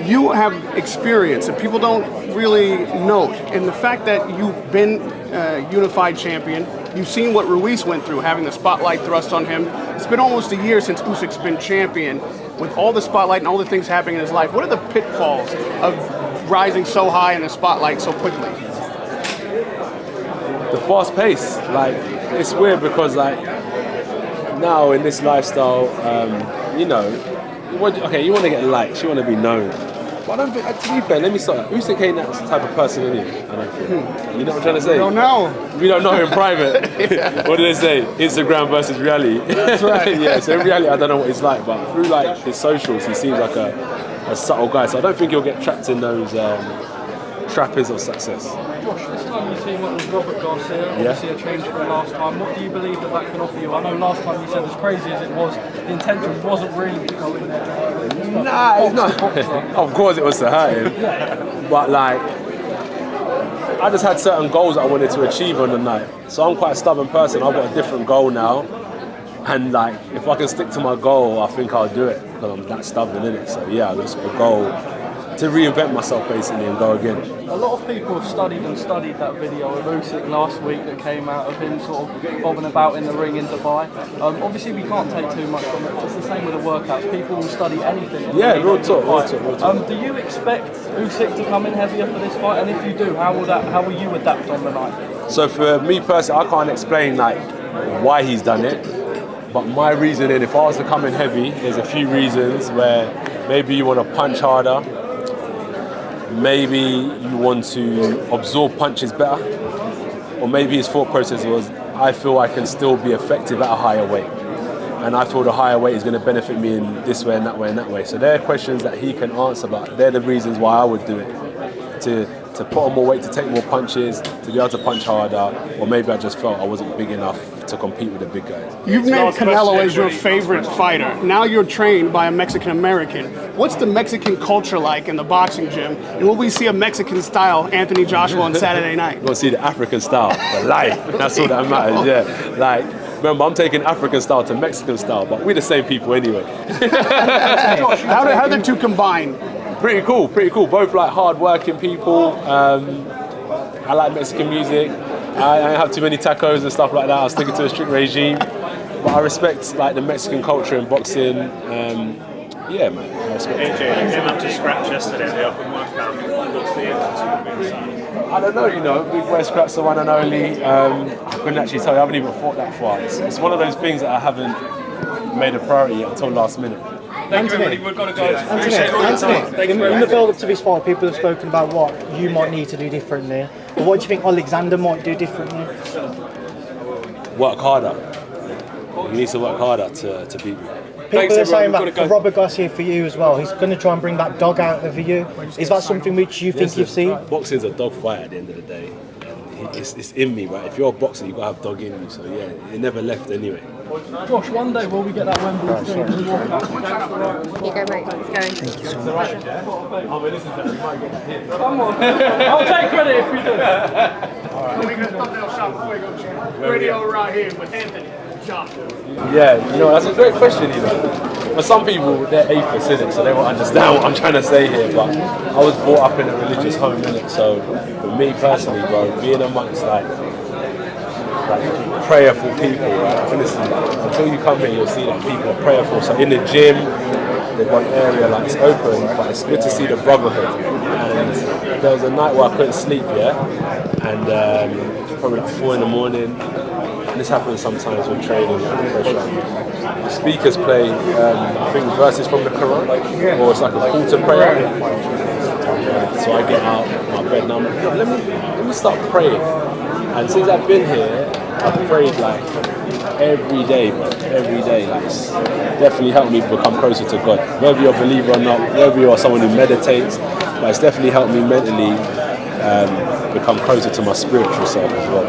you have experience that people don't really note, and the fact that you've been unified champion, you've seen what Ruiz went through, having the spotlight thrust on him. It's been almost a year since Usyk's been champion. With all the spotlight and all the things happening in his life, what are the pitfalls of rising so high in the spotlight so quickly? The fast pace, like, it's weird because like now in this lifestyle, you know, you want to get likes, you want to be known. But I don't think, to be fair, let me start. Usyk ain't that type of person in it. I don't think. You know what I'm trying to say? We don't know. We don't know him in private. Yeah. What do they say? Instagram versus reality. That's right. Yeah, so in reality, I don't know what he's like, but through like his socials, he seems like a subtle guy. So I don't think he'll get trapped in those trappings of success. Josh, this time you team up with Robert Garcia, obviously a change from last time. What do you believe that can offer you? I know last time you said, as crazy as it was, the intention wasn't really to go in there. Nah, it's not. Of course it was to hurt him. But like, I just had certain goals that I wanted to achieve on the night. So I'm quite a stubborn person. I've got a different goal now. And like, if I can stick to my goal, I think I'll do it. Because I'm that stubborn, innit? So yeah, I've just got a goal to reinvent myself basically and go again. A lot of people have studied that video of Usyk last week that came out of him sort of bobbing about in the ring in Dubai. Obviously we can't take too much from it. It's the same with the workouts. People will study anything. Yeah, real talk. Do you expect Usyk to come in heavier for this fight? And if you do, how will you adapt on the night? So for me personally, I can't explain like why he's done it. But my reasoning, if I was to come in heavy, there's a few reasons where maybe you want to punch harder. Maybe you want to absorb punches better, or maybe his thought process was, I feel I can still be effective at a higher weight, and I feel the higher weight is going to benefit me in this way and that way and that way. So they're questions that he can answer, but they're the reasons why I would do it. To put on more weight, to take more punches, to be able to punch harder, or maybe I just felt I wasn't big enough to compete with the big guys. You've named Canelo as your favorite fighter. Now you're trained by a Mexican American. What's the Mexican culture like in the boxing gym? And will we see a Mexican style Anthony Joshua on Saturday night? We'll see the African style, the life. That's all that matters. Yeah, like. Remember, I'm taking African style to Mexican style, but we're the same people anyway. How do the two combine? Pretty cool. Both like hard-working people. I like Mexican music. I don't have too many tacos and stuff like that. I'm sticking to a strict regime. But I respect like the Mexican culture in boxing. Yeah, man. I respect it. AJ came up to scratch yesterday. They open workout. What's the attitude? I don't know, Big Boy Scrap's the one and only. I couldn't actually tell you, I haven't even fought that far. It's one of those things that I haven't made a priority until last minute. Thank you, everybody. We've got to go. Anthony, in the build up to this fight, people have spoken about what you might need to do differently. But what do you think Alexander might do differently? Work harder. You need to work harder to beat me. People are saying that for Robert Garcia, for you as well, he's going to try and bring that dog out of you. Is that something which you think you've seen? Boxing's a dog fight at the end of the day. It's in me, right? If you're a boxer, you've got to have dog in you. So yeah, it never left anyway. Josh, one day will we get that Wembley thing? You go, mate. Let's go. Thank you so much. Come on. I'll take credit if we do. We're going to thumbnail shot before we go check. Radio right here with Anthony Joshua. Yeah, that's a great question, For some people, they're atheists, innit? So they won't understand what I'm trying to say here. But I was brought up in a religious home, innit? So for me personally, bro, being amongst like prayerful people, right? Honestly, until you come here, you'll see that people are prayerful. So in the gym, they've got an area like it's open, but it's good to see the brotherhood. And there was a night where I couldn't sleep, and probably like 4 a.m. And this happens sometimes when training under pressure. The speakers play, I think, verses from the Quran, or it's like a call to prayer. So I get out of my bed and I'm like, let me start praying. And since I've been here, I've prayed like every day, bro. Every day. Like, it's definitely helped me become closer to God. Whether you're a believer or not, whether you're someone who meditates, but it's definitely helped me mentally become closer to my spiritual self as well.